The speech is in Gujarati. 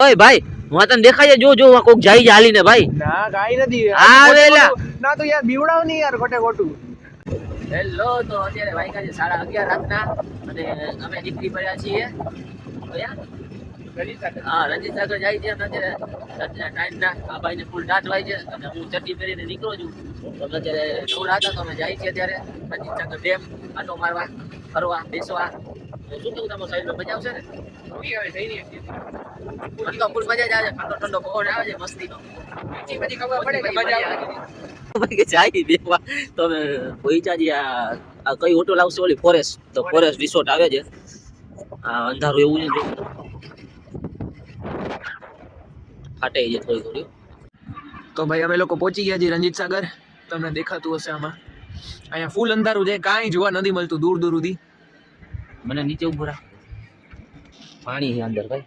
ઓય ભાઈ હું તને દેખાય છે, જો જો કોક જાય છે હાલીને ભાઈ. ના ગાય નથી આવેલા ના તો યાર બીવડાવ નહીં યાર ખોટે ખોટું. હેલો, તો અત્યારે વાગ્યા છે 11:30 રાતના અને અમે નીકળી પડ્યા છીએ. હા, રણજીત સાગર જાય છે. અત્યારે ટાઈમના આ ભાઈને ફૂલ ડાટ વાય છે અને હું ચડ્ડી પહેરીને નીકળું છું. તો અત્યારે નવરા હતા તો અમે જાય છીએ અત્યારે રણજીત સાગર ડેમ આટો મારવા, ફરવા, બેસવા. શું કેવું તમારું સાઈડ મજા આવશે ને? ફૂલ મજા જ આવે, ઠંડો ઠંડો પવન આવે છે, મસ્તીનો. પછી ખબર પડે કે મજા આવે. જાય દેખવા તો અમે પહોંચ્યા છીએ. આ કઈ હોટલ આવશે? ઓલી ફોરેસ્ટ. તો ફોરેસ્ટ રિસોર્ટ આવે છે. આ અંધારું એવું છે, ફાટે છે થોડી થોડી. તો ભાઈ અમે લોકો પહોંચી ગયા છીએ રણજીત સાગર. તમને દેખાતું હશે આમાં. અહીંયા ફૂલ અંધારું છે, કાંઈ જોવા નથી મળતું દૂર દૂર સુધી. મને નીચે ઉભો રાખ, પાણી છે અંદર ભાઈ.